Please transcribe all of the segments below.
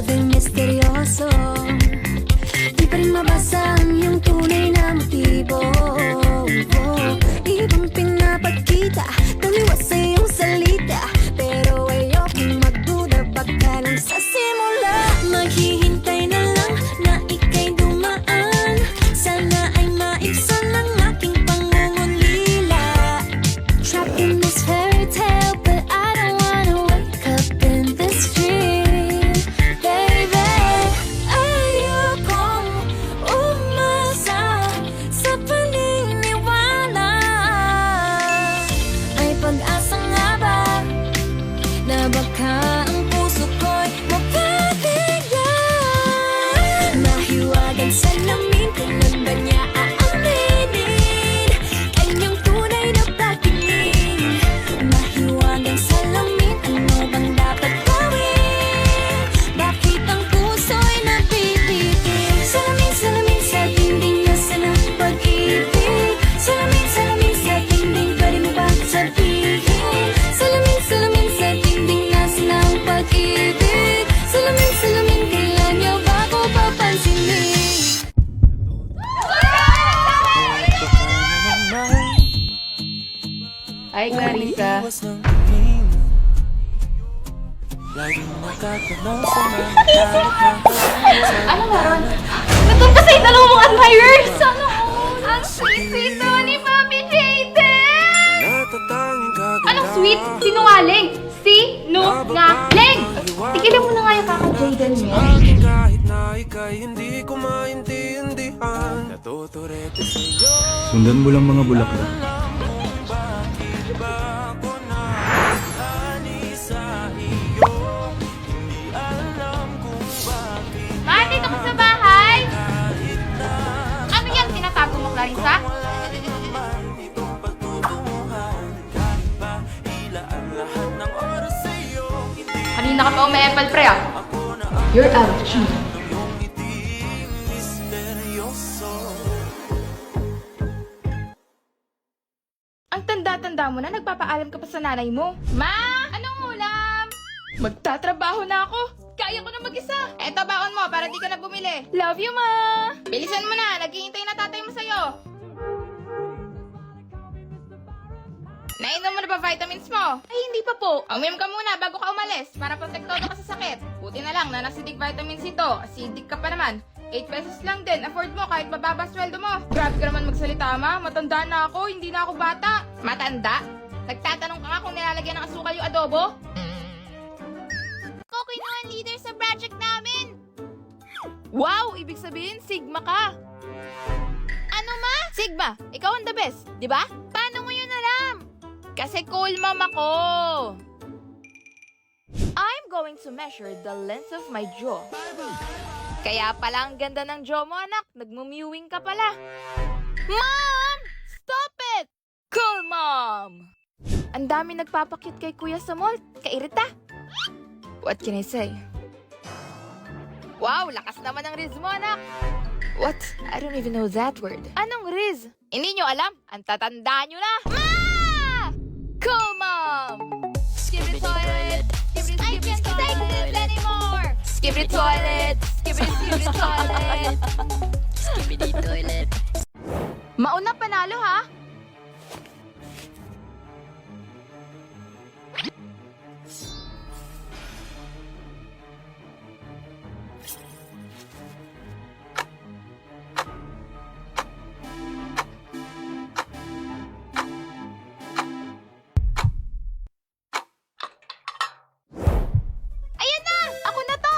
di misteryoso. Di pa rin mabasa ang iyong tunay na motibo. Ibang pinapagkita, taliwas sa iyong salita, pero ayokong magduda pagka lang sa simula. Maghihintay na lang na ika'y dumaan, sana ay maibsan ang aking pangungulila. Trapped in this fairy tale, but I don't wanna wake up in this dream, baby. Ayokong umasa sa paniniwala. May pag-asa nga ba na baka ang puso ko'y mapabigyan? Mahiwagang salamin, kailan ba niya aaminin kanyang tunay na pagtingin? Mahiwagang salamin, ano bang dapat gawin? Bakit ang puso'y napipitin? Salamin, salamin sa dingding nasa ng pag-ibig. Salamin, salamin sa dingding, pwede mo ba sabihin? Salamin, salamin sa dingding nasa ng pag-ibig. Salamin, salamin, kailan niyo ba ako papansinin? Ay, Clarissa. Ano meron? Nandun pa sa dalawang mong admirers! Sana all! Ang sweet-sweet naman ni Mami Jayden! Anong sweet? Sinungaling! Sinungaling! Tigilan mo na nga yung kaka Jayden mo. Kahit na ika'y hindi ko maintindihan, natuturete sa'yo. Sundan mo lang mga bulaklak. Ma, dito ka sa bahay! Ano yan? Tinatago mo, Clarissa? Kanina ka pa ume-epal, pre, ah. You're out of tune. Ang tanda-tanda mo na, nagpapaalam ka pa sa nanay mo. Ma! Anong ulam? Magtatrabaho na ako. Kaya ko na mag-isa. Eto baon mo para di ka na bumili. Love you, Ma! Bilisan mo na, naghihintay na tatay mo sa'yo. Nainom mo na ba vitamins mo? Ay, hindi pa po. Uminom ka muna bago ka umalis para protektado ka sa sakit. Buti na lang na acidic vitamins ito. Acidic ka pa naman. 8 pesos lang din. Afford mo kahit mababa sweldo mo. Grabe ka naman magsalita, Ma. Matanda na ako. Hindi na ako bata. Matanda? Nagtatanong ka nga kung nilalagyan ng asukal yung adobo? Ako kinuha leader sa project namin. Wow! Ibig sabihin, Sigma ka. Ano, Ma? Sigma, ikaw ang the best, di ba? Paano mo yun alam? Kasi cool mom ako. I'm going to measure the length of my jaw. Kaya pala ang ganda ng jaw mo, anak. Nagmumewing ka pala. Mom! Stop it! Cool mom! Ang dami nagpapakit kay Kuya sa mall. Kairita. What can I say? Wow, lakas naman ng riz mo, anak. What? I don't even know that word. Anong riz? Hindi nyo alam. Ang tatanda nyo na. Ma! Cool mom! Skip the toilet. Skip the toilet anymore. Skip the toilet. Skip the toilet. Skip the toilet. Mauna panalo, ha? Ayan na! Ako na to!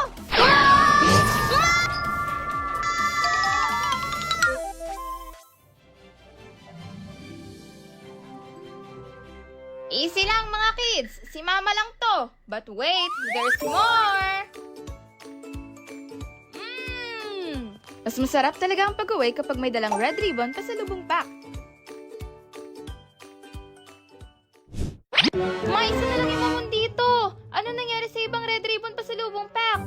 Easy lang mga kids. Si Mama lang to. But wait, there's more! Mas masarap talaga ang pag-uwi kapag may dalang red ribbon pasalubong pack. Ma, isa na lang yung mamon dito. Ano nangyari sa ibang red ribbon pasalubong pack?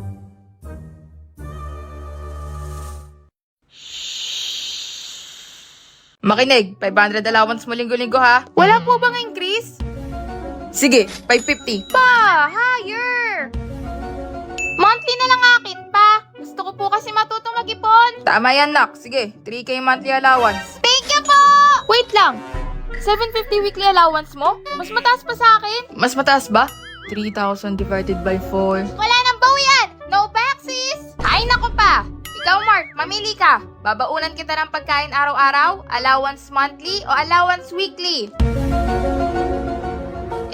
Makinig, 500 allowance mo linggo-linggo ha. Wala po bang increase? Sige, 550. Pa, higher! Monthly na lang akin. Gusto ko po kasi matuto mag-ipon. Tama yan, nak. Sige, 3K monthly allowance. Thank you po! Wait lang. 750 weekly allowance mo? Mas mataas pa sa akin. Mas mataas ba? 3,000 divided by 4. Wala nang bawi yan! No back, sis! Ay, naku pa! Ikaw, Mark, mamili ka. Babaunan kita ng pagkain araw-araw, allowance monthly, o allowance weekly.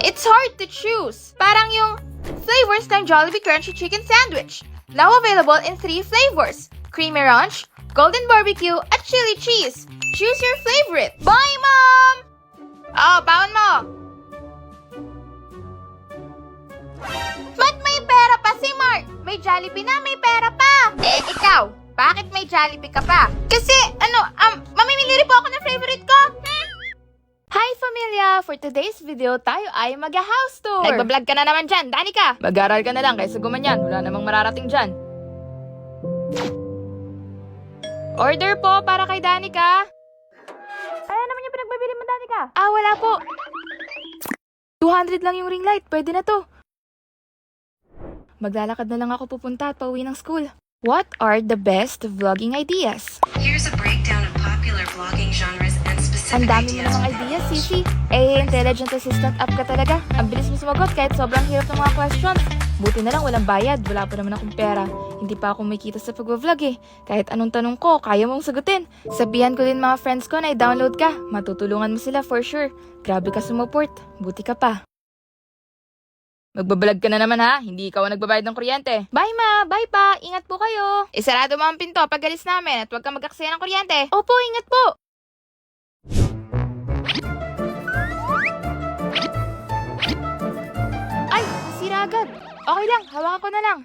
It's hard to choose. Parang yung flavors ng Jollibee Crunchy Chicken Sandwich. Now available in 3 flavors. Creamy Ranch, Golden Barbecue, at Chili Cheese. Choose your favorite. Bye, Mom! Oh, baon mo! Ba't may pera pa si Mark? May Jollibee na, may pera pa! Eh, ikaw, bakit may Jollibee ka pa? Kasi, mamimili rin po ako ng favorite ko. Hi, familia! For today's video, tayo ay mag-house tour. Nagbablog ka na naman dyan, Danica! Mag-aral ka na lang kaysa gumanyan. Wala namang mararating dyan. Order po para kay Danica. Ano naman yung pinagbabili mo, Danica? Ah, wala po. 200 lang yung ring light. Pwede na to. Maglalakad na lang ako pupunta at pauwi ng school. What are the best vlogging ideas? Here's a breakdown of popular vlogging genres and Ang specific dami mo ideas. namang ideas, Sisi. Intelligent assistant app ka talaga. Ang bilis mo sumagot kahit sobrang hirap ng mga questions. Buti na lang walang bayad. Wala pa naman akong pera. Hindi pa ako may kita sa pag-vlog eh. Kahit anong tanong ko, kaya mong sagutin. Sabihan ko din mga friends ko na i-download ka. Matutulungan mo sila for sure. Grabe ka sumuport. Buti ka pa. Magbabalag ka na naman ha. Hindi ikaw ang nagbabayad ng kuryente. Bye ma! Bye pa! Ingat po kayo! Isarado mo ang pinto pag alis namin at huwag ka mag-aksaya ng kuryente. Opo, ingat po! Ay! Nasira agad! Okay lang, hawakan ko na lang.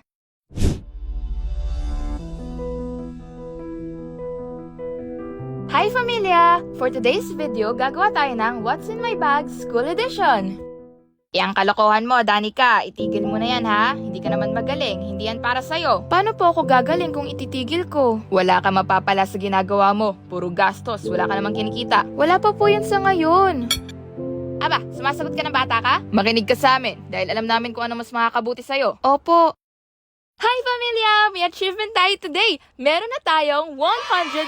Hi familia! For today's video, gagawa tayo ng What's in My Bag School Edition. Yang kalokohan mo, Danica, itigil mo na yan ha. Hindi ka naman magaling, hindi yan para sa'yo. Paano po ako gagaling kung ititigil ko? Wala ka mapapala sa ginagawa mo. Puro gastos, wala ka namang kinikita. Wala pa po yan sa ngayon. Aba, sumasagot ka ng bata ka? Makinig ka sa amin, dahil alam namin kung ano mas makakabuti sa'yo. Opo. Hi familia! May achievement tayo today! Meron na tayong 100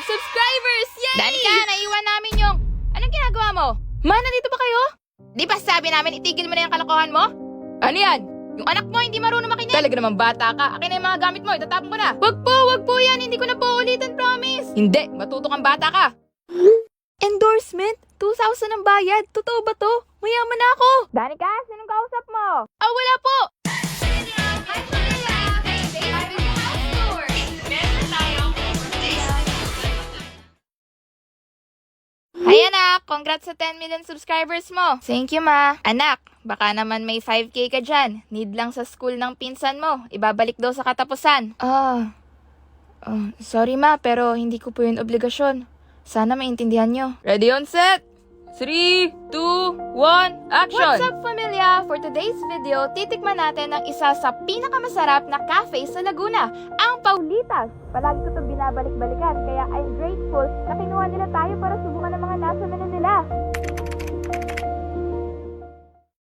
subscribers! Yay! Danica, naiwan namin yung... Anong ginagawa mo? Ma, nandito ba kayo? Di ba sabi namin itigil mo na yung kalokohan mo? Ano yan? Yung anak mo hindi marunong makinig. Talaga naman bata ka. Akin na yung mga gamit mo. Itatapon ko na. Wag po yan. Hindi ko na po ulitin, promise. Hindi. Matuto kang bata ka. Endorsement? 2,000 ang bayad. Totoo ba to? Mayaman na ako. Danica, sinong kausap mo? Ah, wala po. Hi anak, congrats sa 10 million subscribers mo. Thank you ma. Anak, baka naman may 5K ka dyan. Need lang sa school ng pinsan mo. Ibabalik daw sa katapusan. Sorry ma, pero hindi ko po yun obligasyon. Sana maintindihan nyo. Ready on set? 3, 2, 1, action! What's up, familia? For today's video, titikman natin ang isa sa pinakamasarap na cafe sa Laguna, ang Paulitas. Palagi ko ito binabalik-balikan, kaya I'm grateful na kinuha nila tayo para subukan ang mga nasa menu nila.